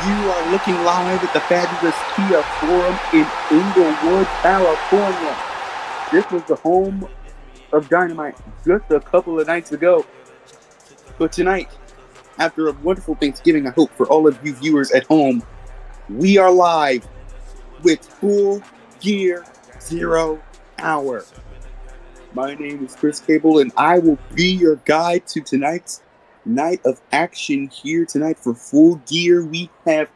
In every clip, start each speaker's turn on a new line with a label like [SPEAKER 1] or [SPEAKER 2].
[SPEAKER 1] You are looking live at the fabulous Kia Forum in Inglewood, California. This was the home of Dynamite just a couple of nights ago. But tonight, after a wonderful Thanksgiving, I hope for all of you viewers at home, we are live with Full Gear 0 Hour. My name is Chris Cable, and I will be your guide to tonight's night of action here tonight for Full Gear. We have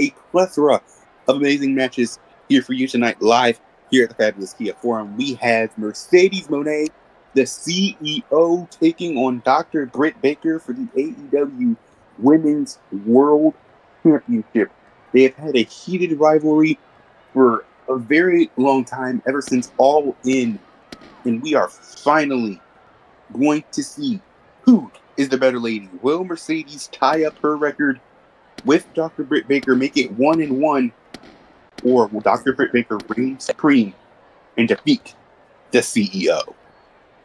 [SPEAKER 1] a plethora of amazing matches here for you tonight, live here at the fabulous Kia Forum. We have Mercedes Moné, the CEO, taking on Dr. Britt Baker for the AEW Women's World Championship. They have had a heated rivalry for a very long time, ever since All In, and we are finally going to see who is the better lady. Will Mercedes tie up her record with Dr. Britt Baker, make it 1-1, or will Dr. Britt Baker reign supreme and defeat the CEO?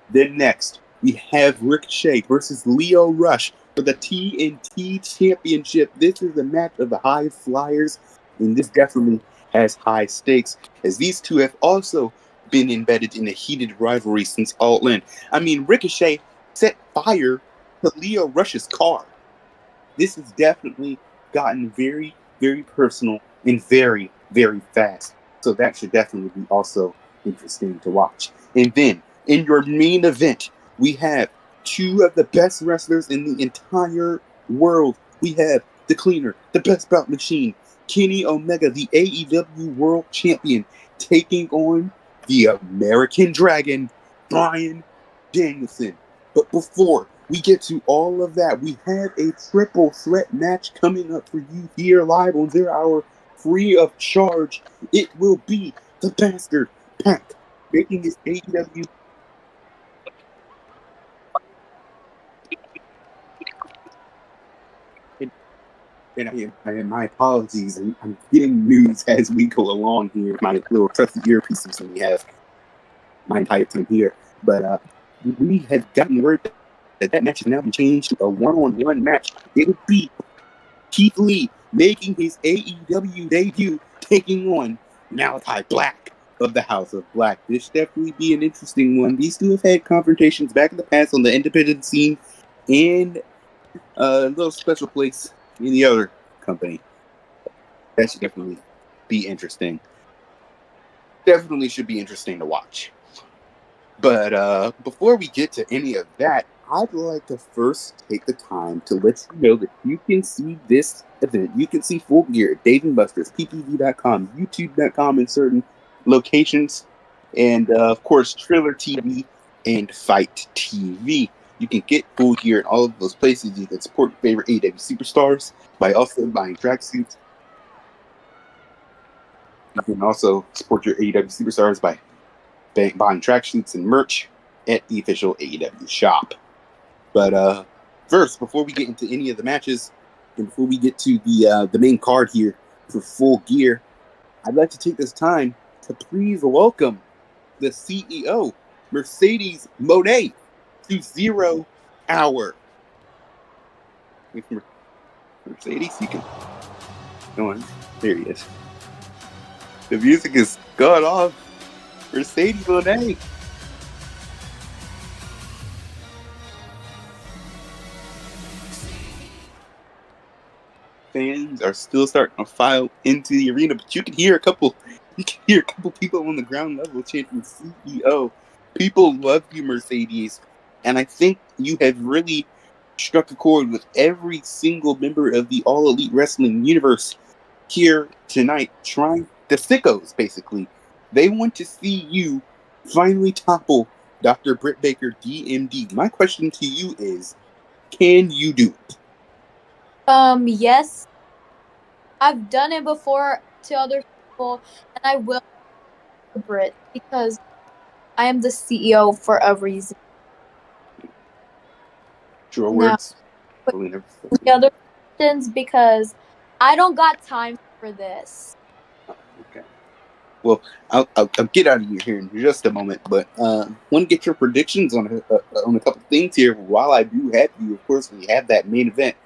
[SPEAKER 1] Then next, we have Ricochet versus Lio Rush for the TNT Championship. This is the match of the high flyers, and this definitely has high stakes, as these two have also been embedded in a heated rivalry since All In. I mean, Ricochet set fire to Lio Rush's car. This has definitely gotten very, very personal and very, very fast. So that should definitely be also interesting to watch. And then, in your main event, we have two of the best wrestlers in the entire world. We have the Cleaner, the Best Bout Machine, Kenny Omega, the AEW World Champion, taking on the American Dragon, Bryan Danielson. But before we get to all of that, we have a triple threat match coming up for you here live on 0 Hour, free of charge. It will be the Bastard Pack making his AEW. And my apologies, I'm getting news as we go along here. My little trusty earpieces that we have my entire time here. But we have gotten word that match has now been changed to a one-on-one match. It would be Keith Lee making his AEW debut, taking on Malachi Black of the House of Black. This should definitely be an interesting one. These two have had confrontations back in the past on the independent scene and a little special place in the other company. That should definitely be interesting. Definitely should be interesting to watch. But before we get to any of that, I'd like to first take the time to let you know that you can see this event. You can see Full Gear at Dave & Buster's, PPV.com, YouTube.com in certain locations, and of course, Triller TV and Fight TV. You can get Full Gear in all of those places. You can support your favorite AEW superstars by also buying tracksuits. You can also support your AEW superstars by buying tracksuits and merch at the official AEW shop. But first, before we get into any of the matches, and before we get to the main card here for Full Gear, I'd like to take this time to please welcome the CEO, Mercedes Moné, to 0 Hour. Wait for Mercedes, you can go on. There he is. The music is going off. Mercedes Moné. Fans are still starting to file into the arena, but you can hear a couple people on the ground level chanting CEO. People love you, Mercedes, and I think you have really struck a chord with every single member of the All Elite Wrestling universe here tonight. Trying the sickos, basically. They want to see you finally topple Dr. Britt Baker, DMD. My question to you is, can you do it?
[SPEAKER 2] Yes. I've done it before to other people, and I will Brit because I am the CEO for a reason.
[SPEAKER 1] True words.
[SPEAKER 2] The other questions, because I don't got time for this.
[SPEAKER 1] Okay. Well, I'll get out of here in just a moment, but want to get your predictions on a couple things here. While I do have you, of course, we have that main event.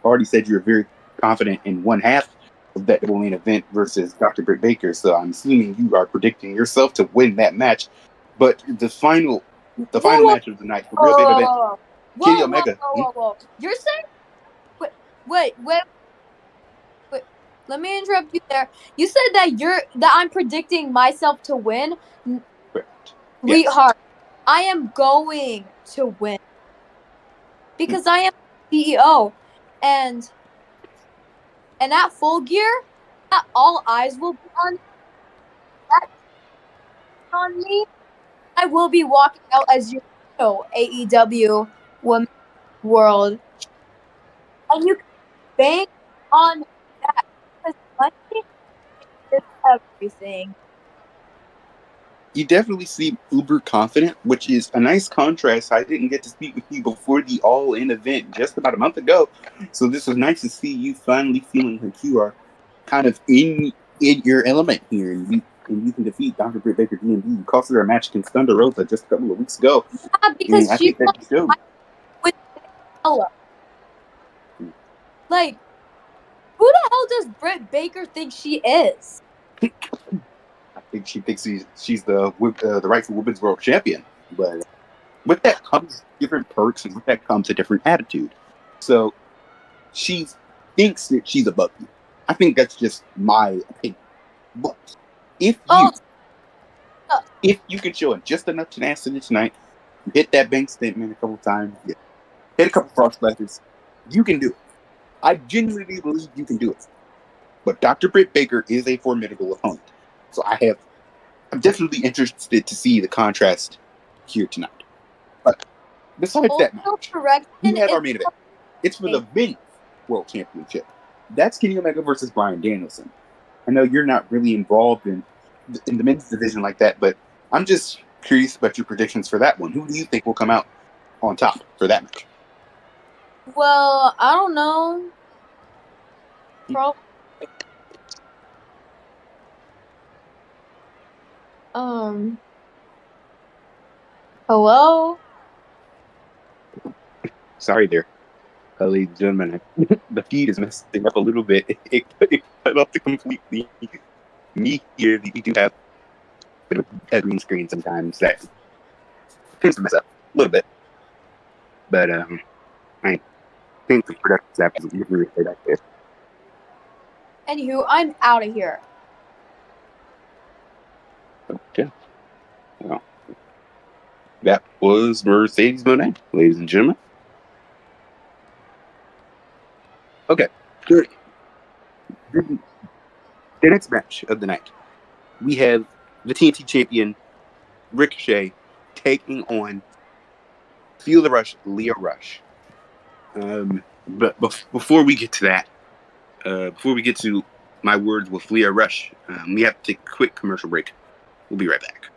[SPEAKER 1] Already said you're very confident in one half of that double main event versus Dr. Britt Baker. So I'm assuming you are predicting yourself to win that match. But the final match of the night, the real big event, Kenny Omega.
[SPEAKER 2] Whoa. You're saying wait. Let me interrupt you there. You said that I'm predicting myself to win.
[SPEAKER 1] Correct.
[SPEAKER 2] Sweetheart, I am going to win because I am CEO, and at Full Gear, not all eyes will be on me. I will be walking out as your AEW Women's World, and you can bank on that because money is everything.
[SPEAKER 1] You definitely seem uber confident, which is a nice contrast. I didn't get to speak with you before the All In event just about a month ago, so this was nice to see you finally feeling like you are kind of in your element here, and you can defeat Dr. Britt Baker DMD. You cost her a match against Thunder Rosa just a couple of weeks ago,
[SPEAKER 2] Yeah,
[SPEAKER 1] and
[SPEAKER 2] because
[SPEAKER 1] I
[SPEAKER 2] she
[SPEAKER 1] think that showed.
[SPEAKER 2] with Bella. Like, who the hell does Britt Baker think she is?
[SPEAKER 1] I think she thinks she's the rightful women's world champion, but with that comes different perks, and with that comes a different attitude. So she thinks that she's above you. I think that's just my opinion. But if you can show just enough tenacity tonight, you hit that bank statement a couple times, you hit a couple frost splashes, you can do it. I genuinely believe you can do it. But Dr. Britt Baker is a formidable opponent. So I'm definitely interested to see the contrast here tonight. But besides that match, we have our main event. It's for the men's world championship. That's Kenny Omega versus Bryan Danielson. I know you're not really involved in the men's division like that, but I'm just curious about your predictions for that one. Who do you think will come out on top for that match?
[SPEAKER 2] Well, I don't know. Probably. Hello.
[SPEAKER 1] Sorry there, ladies and gentlemen. The feed is messing up a little bit. It cut off completely. Me here, we do have a bit of a green screen sometimes that tends to mess up a little bit. But I think the production staff is really good at this.
[SPEAKER 2] Anywho, I'm out of here.
[SPEAKER 1] Okay. Well, that was Mercedes Monet, ladies and gentlemen. Okay. Good. The next match of the night, we have the TNT champion Ricochet taking on Feel the Rush, Leo Rush. But before we get to that, before we get to my words with Leo Rush, we have to take a quick commercial break. We'll be right back.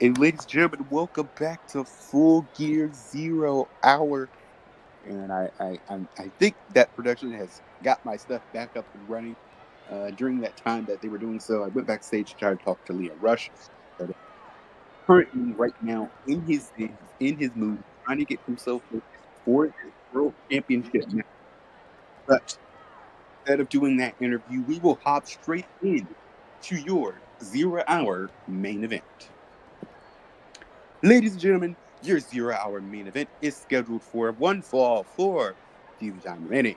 [SPEAKER 1] And ladies and gentlemen, welcome back to Full Gear 0 Hour. And I think that production has got my stuff back up and running. During that time that they were doing so, I went backstage to try to talk to Leo Rush. That is currently, right now, in his mood, trying to get himself focused for his World Championship match. But instead of doing that interview, we will hop straight in to your 0 Hour main event. Ladies and gentlemen, your 0 Hour main event is scheduled for one fall for TV time remaining.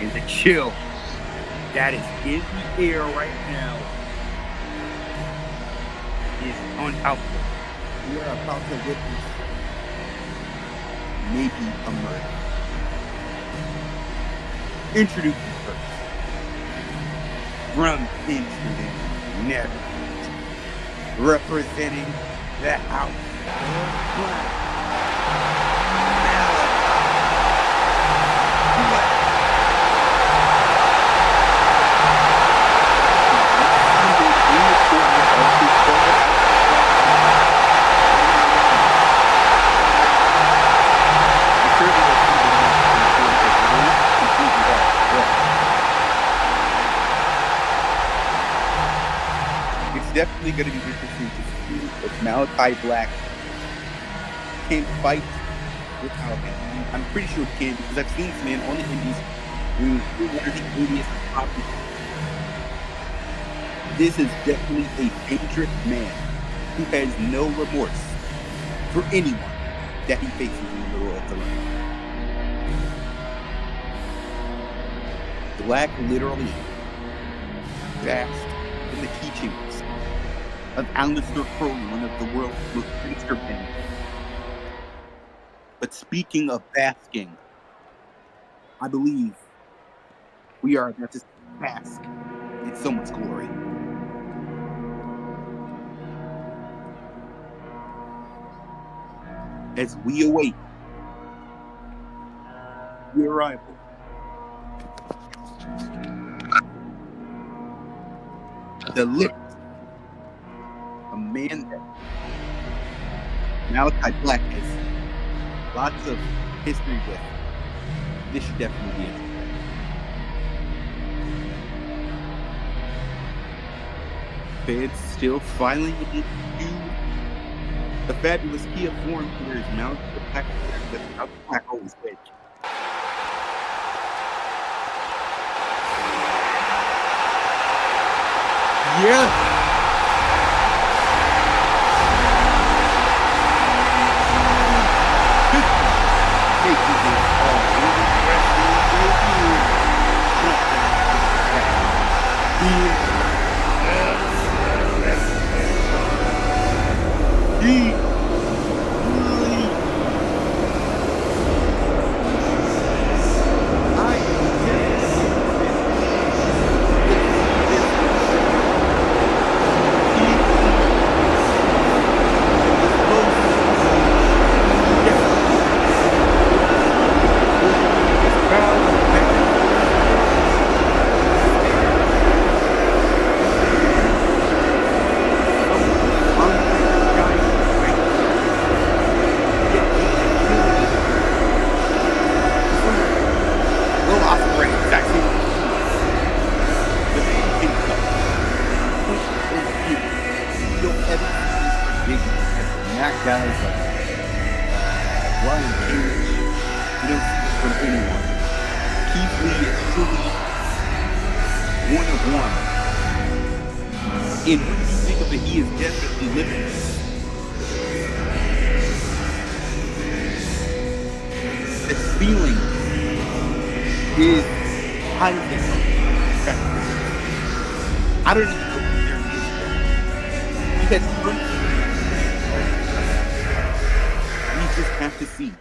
[SPEAKER 1] And the chill that is in the air right now is unhelpful. We are about to witness maybe a murder. Introduce you first. From Amsterdam, Netherlands, representing the House of Black. It's definitely going to be interesting to see if Malachi Black can fight without him. I'm pretty sure he can because I've seen this man on the indies doing one of the indies. This is definitely a dangerous man who has no remorse for anyone that he faces in the middle of the ring. Black literally basked in the teachings of Aleister Crowley, one of the world's most sinister men. But speaking of basking, I believe we are about to bask in someone's glory. As we await the arrival the lips, a man that Malachi Black has lots of history with. This should definitely be it. Feds still filing into the fabulous Kia Forum here is Malachi Black. Malachi Black always wins. Yeah. right, exactly. The man can cut. You don't ever see this from big matches. Not guys like Brian Cage. You don't see it from anyone. Keith Lee is truly one of one. And when you think of it, he is definitely limitless. The ceiling is higher than I don't even know if there is yet. Because we just have to see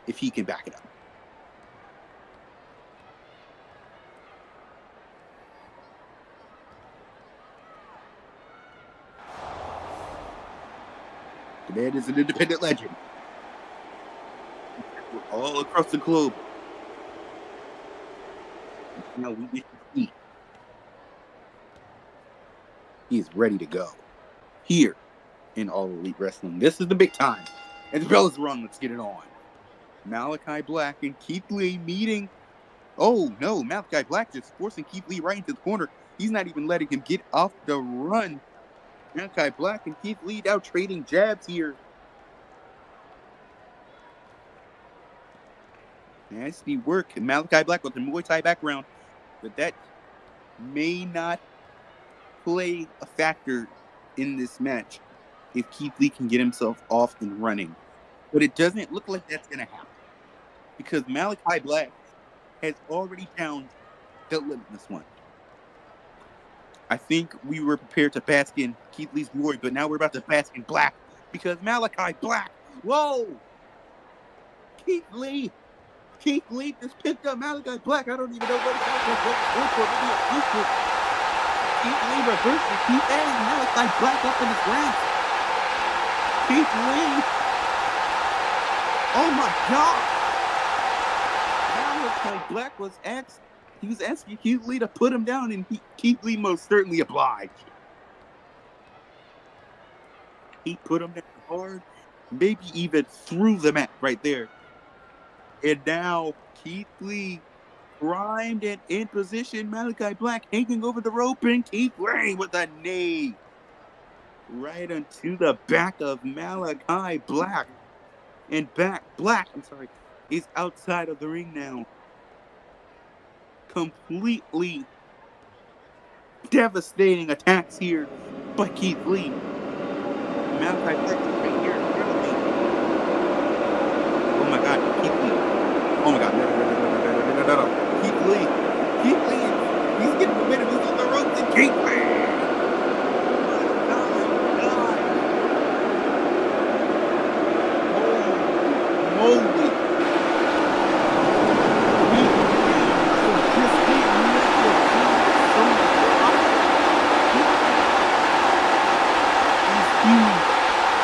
[SPEAKER 1] if he can back it up. The man is an independent legend. All across the globe. Now we get to see he is ready to go. Here in All Elite Wrestling. This is the big time. And the bell is rung. Let's get it on. Malachi Black and Keith Lee meeting. Oh no, Malachi Black just forcing Keith Lee right into the corner. He's not even letting him get off the run. Malachi Black and Keith Lee now trading jabs here. Nasty work. Malachi Black with the Muay Thai background. But that may not play a factor in this match if Keith Lee can get himself off and running. But it doesn't look like that's going to happen. Because Malachi Black has already found the limitless one. I think we were prepared to bask in Keith Lee's glory, but now we're about to bask in black. Because Malachi Black, whoa! Keith Lee just picked up Malachi Black. I don't even know what it's for. Keith Lee reverses Keith and Malachi Black up in his grasp. Keith Lee. Oh my God. Malachi Black was asking Keith Lee to put him down, and Keith Lee most certainly obliged. He put him down hard, maybe even threw the mat right there. And now Keith Lee primed and in position. Malachi Black hanging over the rope, and Keith Lee with a knee right onto the back of Malachi Black. And Black is outside of the ring now. Completely devastating attacks here by Keith Lee. Malachi Black is right here in front of me. Oh my God, Keith Lee. Oh my God, no. Keith Lee, he's getting momentum, he's on the ropes, and Keith Lee! Holy moly! He's huge,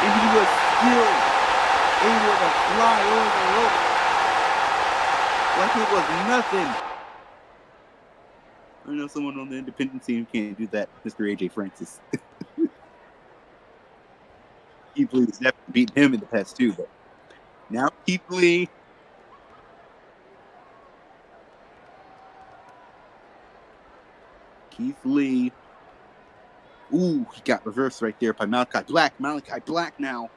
[SPEAKER 1] and he was still able to fly over the rope like it was nothing. I know someone on the independent team can't do that, Mr. AJ Francis. Keith Lee has definitely beaten him in the past too, but now Keith Lee. Ooh, he got reversed right there by Malachi Black. Malachi Black now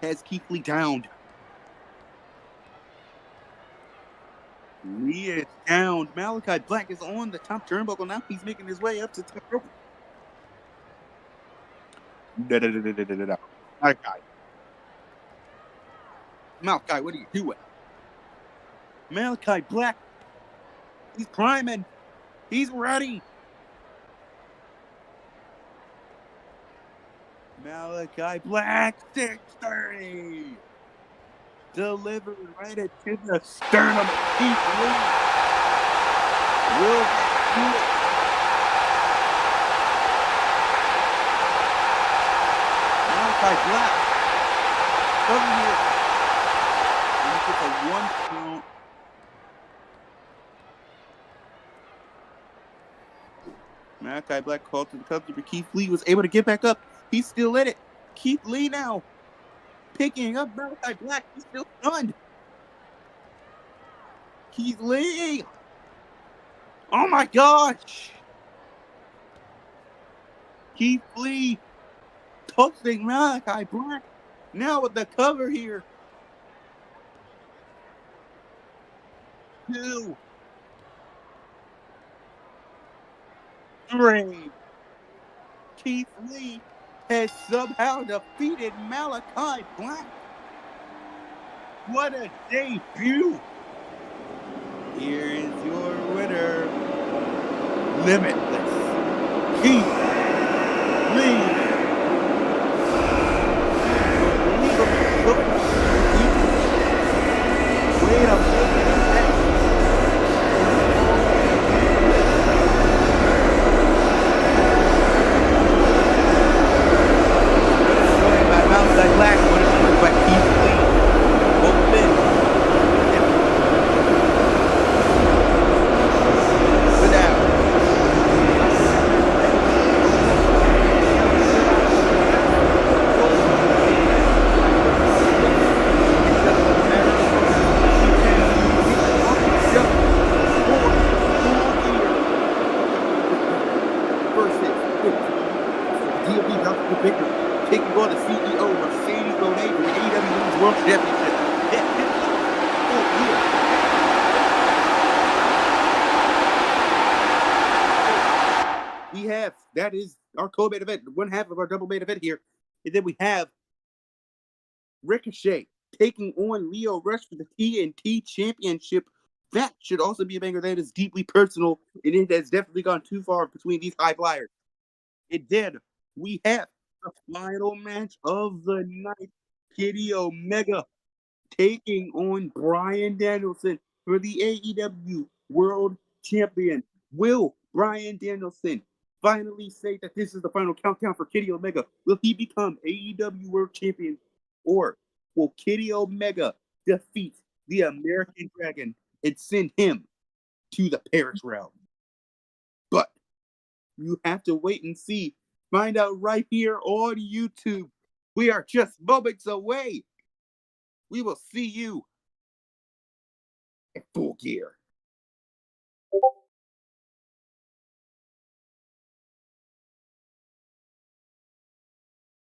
[SPEAKER 1] has Keith Lee down. Lee is down. Malachi Black is on the top turnbuckle. Now he's making his way up to the top rope. Malachi, what are you doing? Malachi Black. He's priming. He's ready. Malachi Black, 630. Delivered right into the sternum of Keith Lee. Will they do it? Malachi Black. Over here. And he gets a 1 count. Malachi Black called to the cover, but Keith Lee was able to get back up. He's still in it. Keith Lee now picking up Malachi Black. He's still stunned. Keith Lee Oh my gosh! Keith Lee toasting Malachi Black. Now with the cover here. 2, 3. Keith Lee has somehow defeated Malachi Black. What a debut! Here is your winner, Limitless Keith Lee. Wait a minute. Joined by Malachi Black, by Keith Lee. Both men. Sit down. Taking on the CEO Mercedes Moné for the AEW Women's World Championship. We have, that is our co-main event, one half of our double main event here. And then we have Ricochet taking on Lio Rush for the TNT Championship. That should also be a banger. That is deeply personal, and it has definitely gone too far between these high flyers. And then we have the final match of the night. Kenny Omega taking on Bryan Danielson for the AEW World Champion. Will Bryan Danielson finally say that this is the final countdown for Kenny Omega? Will he become AEW World Champion? Or will Kenny Omega defeat the American Dragon and send him to the Paris realm? But you have to wait and see. Find out right here on YouTube. We are just moments away. We will see you at Full Gear.